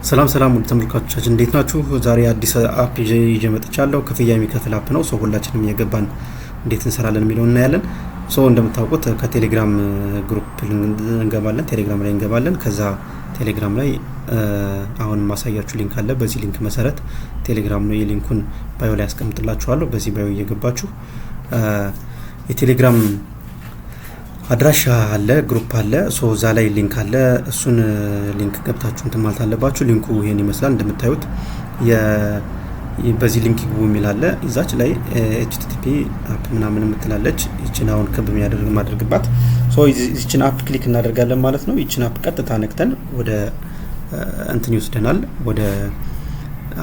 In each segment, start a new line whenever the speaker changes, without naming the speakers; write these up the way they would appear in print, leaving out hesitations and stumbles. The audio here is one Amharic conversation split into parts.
ሰላም ሰላም ወደ ተመልካቾቻችን እንዴት ናችሁ? ዛሬ አዲስ አፕ ይዤ መጥቻለሁ። ክፍያ የሚከፍል አፕ ነው። ሰው ሁላችንም እየገባን እንዴት እንሰራለን የሚለውን እናያለን። ሰው እንደምታውቁት ከቴሌግራም ግሩፕ እንገባለን፣ ቴሌግራም ላይ እንገባለን። ከዛ ቴሌግራም ላይ አሁን ማሳያችሁ ሊንክ አለ። በዚህ ሊንክ መሰረት ቴሌግራም ነው የሊንኩን ባዮ ላይ አስቀምጥላችኋለሁ። በዚህ ባዮ እየገባችሁ የቴሌግራም አድራሻ አለ፣ ግሩፕ አለ። ሶ እዛ ላይ ሊንክ አለ። እሱን ሊንክ ገብታችሁ እንትን ማለት አለባችሁ። ሊንኩ ይሄን ይመስላል እንደምታዩት። በዚህ ሊንክ ግቡ የሚል አለ። እዛች ላይ http አፕ ምናምን የምትላለች ይችን አሁን ክብ የሚያደርግ ማድረግባት። ሶ ይችን አፕ ክሊክ እናደርጋለን ማለት ነው። ይችን አፕ ቀጥታ ነክተን ወደ እንትን ይወስደናል፣ ወደ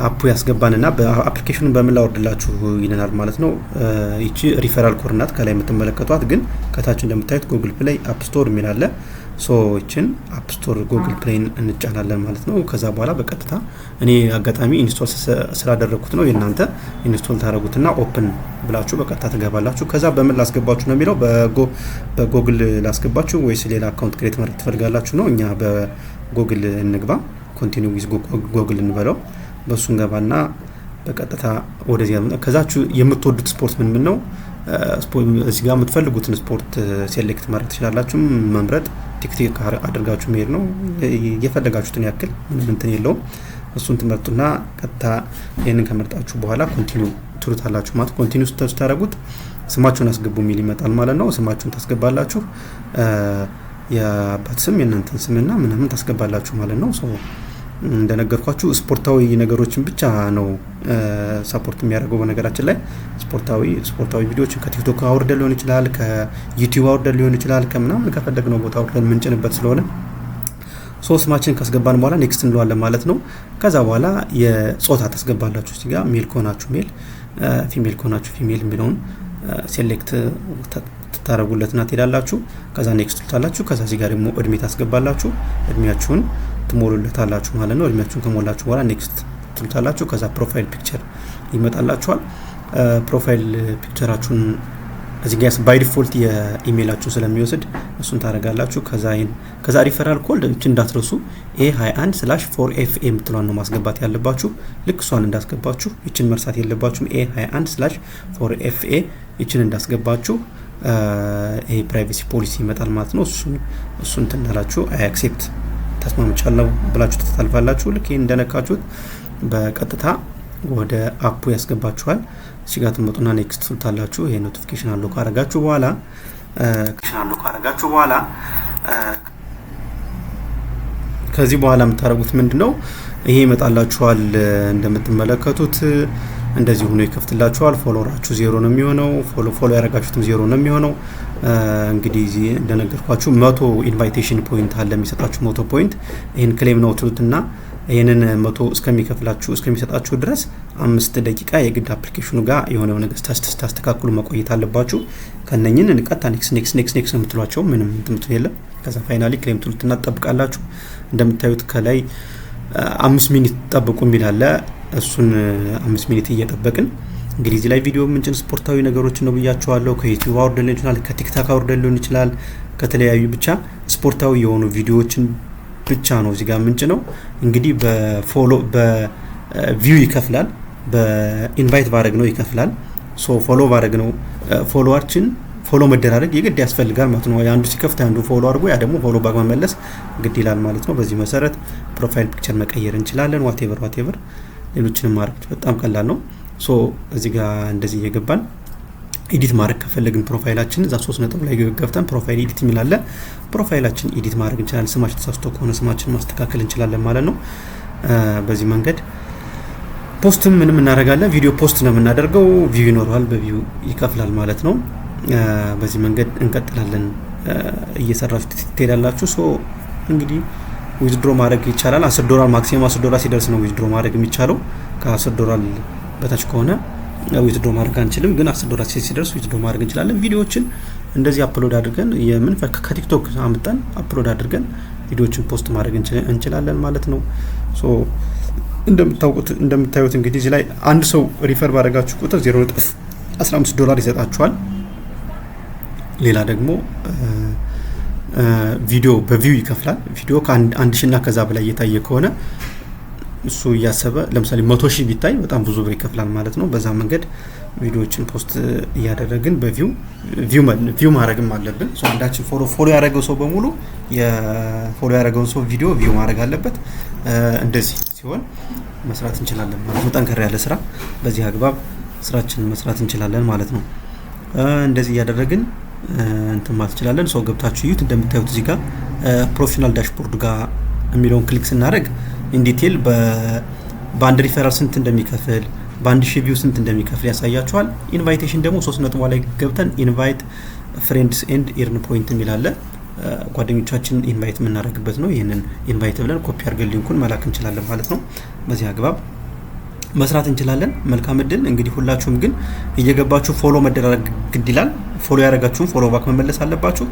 አፑ ያስገባንና በአፕሊኬሽኑን በምን ላወርድላችሁ ይለናል ማለት ነው። ይቺ ሪፈራል ኮድ ናት ከላይ የምትመለከቷት፣ ግን ከታች እንደምታዩት ጉግል ፕሌይ አፕ ስቶር የሚል አለ። ሶ ይችን አፕ ስቶር ጉግል ፕሌይን እንጫናለን ማለት ነው። ከዛ በኋላ በቀጥታ እኔ አጋጣሚ ኢንስቶል ስላደረኩት ነው። የእናንተ ኢንስቶል ታደርጉትና ኦፕን ብላችሁ በቀጥታ ትገባላችሁ። ከዛ በምን ላስገባችሁ ነው የሚለው፣ በጉግል ላስገባችሁ ወይስ ሌላ አካውንት ክሬት ማድረግ ትፈልጋላችሁ ነው። እኛ በጉግል እንግባ፣ ኮንቲኒው ዊዝ ጉግል እንበለው። በሱ እንገባና በቀጥታ ወደዚህ ከዛችሁ የምትወዱት ስፖርት ምን ነው እዚህ ጋር የምትፈልጉትን ስፖርት ሴሌክት ማድረግ ትችላላችሁ። መምረጥ ቲክቲክ አድርጋችሁ መሄድ ነው። የፈለጋችሁትን ያክል ምንም እንትን የለውም። እሱን ትመርጡና ቀጥታ ይሄንን ከመርጣችሁ በኋላ ኮንቲኒው ትሉታላችሁ ማለት ኮንቲኒው ስታደርጉት ስማችሁን አስገቡ የሚል ይመጣል ማለት ነው። ስማችሁን ታስገባላችሁ፣ የአባት ስም የእናንተን ስምና ምናምን ታስገባላችሁ ማለት ነው። ሶ እንደነገርኳችሁ ስፖርታዊ ነገሮችን ብቻ ነው ሰፖርት የሚያደርገው። በነገራችን ላይ ስፖርታዊ ቪዲዮዎችን ከቲክቶክ አውርደን ሊሆን ይችላል፣ ከዩቲዩብ አውርደን ሊሆን ይችላል፣ ከምናምን ከፈለግነው ቦታ አውርደን የምንጭንበት ስለሆነ ስማችን ካስገባን በኋላ ኔክስት እንለዋለን ማለት ነው። ከዛ በኋላ የጾታ ታስገባላችሁ። እዚህ ጋር ሜል ከሆናችሁ ሜል፣ ፊሜል ከሆናችሁ ፊሜል የሚለውን ሴሌክት ታረጉለትና ትሄዳላችሁ። ከዛ ኔክስት ትሉታላችሁ። ከዛ እዚህ ጋር ደግሞ እድሜ ታስገባላችሁ። እድሜያችሁን ትሞሉለታላችሁ ማለት ነው። እድሜያችሁን ከሞላችሁ በኋላ ኔክስት ትሉታላችሁ። ከዛ ፕሮፋይል ፒክቸር ይመጣላችኋል። ፕሮፋይል ፒክቸራችሁን እዚህ ጋር ባይ ዲፎልት የኢሜይላችሁን ስለሚወስድ እሱን ታረጋላችሁ። ከዛ ሪፈራል ኮድ እቺ እንዳትረሱ A21/4FA የምትሏን ነው ማስገባት ያለባችሁ። ልክ እሷን እንዳስገባችሁ እቺን መርሳት የለባችሁም። A21/4FA እቺን እንዳስገባችሁ ይሄ ፕራይቬሲ ፖሊሲ ይመጣል ማለት ነው። እሱን ትናላችሁ አይ አክሴፕት ተስማምቻለሁ ብላችሁ ተታልፋላችሁ። ልክ ይሄን እንደነካችሁት በቀጥታ ወደ አፑ ያስገባችኋል። እዚህ ጋር ትመጡና ኔክስት ትሉታላችሁ። ይሄ ኖቲፊኬሽን አለው ካረጋችሁ በኋላ ከዚህ በኋላ የምታረጉት ምንድነው? ይሄ ይመጣላችኋል እንደምትመለከቱት እንደዚህ ሆኖ ይከፍትላችኋል። ፎሎወራችሁ 0 ነው የሚሆነው። ፎሎ ያረጋችሁትም 0 ነው የሚሆነው። እንግዲህ እዚህ እንደነገርኳችሁ 100 ኢንቫይቴሽን ፖይንት አለ የሚሰጣችሁ 100 ፖይንት። ይሄን ክሌም ነው ትሉትና ይሄንን 100 እስከሚሰጣችሁ ድረስ 5 ደቂቃ የግድ አፕሊኬሽኑ ጋር የሆነ ነገር ታስተካክሉ መቆየት አለባችሁ። ከነኝን እንቀጣ ኔክስት ነው የምትሏቸው ምንም እንትምት የለም። ከዛ ፋይናሊ ክሌም ትሉትና ተጠብቃላችሁ። እንደምታዩት ከላይ 5 ሚኒት ጠብቁ የሚል አለ። እሱን 5 ሚኒት እየጠበቅን እንግዲህ እዚህ ላይ ቪዲዮ ምንጭን ስፖርታዊ ነገሮችን ነው ብያችኋለሁ። ከዩቲዩብ አውርደን ሊሆን ይችላል፣ ከቲክታክ አውርደን ሊሆን ይችላል፣ ከተለያዩ ብቻ ስፖርታዊ የሆኑ ቪዲዮዎችን ብቻ ነው እዚህ ጋር ምንጭ ነው። እንግዲህ በቪው ይከፍላል፣ በኢንቫይት ባረግ ነው ይከፍላል። ሶ ፎሎ ባረግ ነው ፎሎ መደራረግ የግድ ያስፈልጋል ማለት ነው። አንዱ ሲከፍት አንዱ ፎሎ አድርጎ ያ ደግሞ ፎሎ ባክ መመለስ ግድ ይላል ማለት ነው። በዚህ መሰረት ፕሮፋይል ፒክቸር መቀየር እንችላለን። ዋቴቨር ሌሎችንም ማድረግ በጣም ቀላል ነው። ሶ እዚህ ጋር እንደዚህ እየገባን ኤዲት ማድረግ ከፈለግን ፕሮፋይላችን እዛ 3 ነጥብ ላይ ገብተን ፕሮፋይል ኤዲት የሚላለ ፕሮፋይላችን ኤዲት ማድረግ እንችላለን። ስማችን ተሳስቶ ከሆነ ስማችን ማስተካከል እንችላለን ማለት ነው። በዚህ መንገድ ፖስትም ምንም እናደርጋለን። ቪዲዮ ፖስት ነው የምናደርገው። ቪው ይኖረዋል፣ በቪው ይከፍላል ማለት ነው። በዚህ መንገድ እንቀጥላለን። እየሰራችሁ ትሄዳላችሁ። ሶ እንግዲህ ዊዝድሮ ማድረግ ይቻላል። $10 ማክሲመም $10 ሲደርስ ነው ዊዝድሮ ማድረግ የሚቻለው። ከ$10 በታች ከሆነ ዊዝድሮ ማድረግ አንችልም፣ ግን $10 ሲደርስ ዊዝድሮ ማድረግ እንችላለን። ቪዲዮዎችን እንደዚህ አፕሎድ አድርገን ከቲክቶክ አምጣን አፕሎድ አድርገን ቪዲዮዎችን ፖስት ማድረግ እንችላለን ማለት ነው። ሶ እንደምታዩት እንግዲህ እዚህ ላይ አንድ ሰው ሪፈር ባደረጋችሁ ቁጥር $0.15 ይሰጣችኋል። ሌላ ደግሞ ቪዲዮ በቪው ይከፍላል። ቪዲዮ ከ1000 እና ከዛ በላይ እየታየ ከሆነ እሱ እያሰበ ለምሳሌ 100,000 ቢታይ በጣም ብዙ ብር ይከፍላል ማለት ነው። በዛ መንገድ ቪዲዮዎችን ፖስት እያደረግን ቪው ማድረግም አለብን። አንዳችን ፎሎ ያደረገው ሰው በሙሉ የፎሎ ያደረገውን ሰው ቪዲዮ ቪው ማድረግ አለበት። እንደዚህ ሲሆን መስራት እንችላለን ማለት ነው። ጠንከር ያለ ስራ በዚህ አግባብ ስራችንን መስራት እንችላለን ማለት ነው። እንደዚህ እያደረግን እንትን ማለት እንችላለን። ሰው ገብታችሁ እዩት። እንደምታዩት እዚህ ጋር ፕሮፌሽናል ዳሽቦርድ ጋር የሚለውን ክሊክ ስናደርግ ኢን ዲቴል በአንድ ሪፈራል ስንት እንደሚከፍል በአንድ ሺህ ቪው ስንት እንደሚከፍል ያሳያችኋል። ኢንቫይቴሽን ደግሞ 3 ነጥቧ ላይ ገብተን ኢንቫይት ፍሬንድስ ኤንድ ኤርን ፖይንት የሚል አለ። ጓደኞቻችን ኢንቫይት የምናደርግበት ነው። ይህንን ኢንቫይት ብለን ኮፒ አድርገን ሊንኩን መላክ እንችላለን ማለት ነው። በዚህ አግባብ መስራት እንችላለን። መልካም እድል። እንግዲህ ሁላችሁም ግን እየገባችሁ ፎሎ መደረግ ግድ ይላል። ፎሎ ያደረጋችሁም ፎሎ ባክ መመለስ አለባችሁ።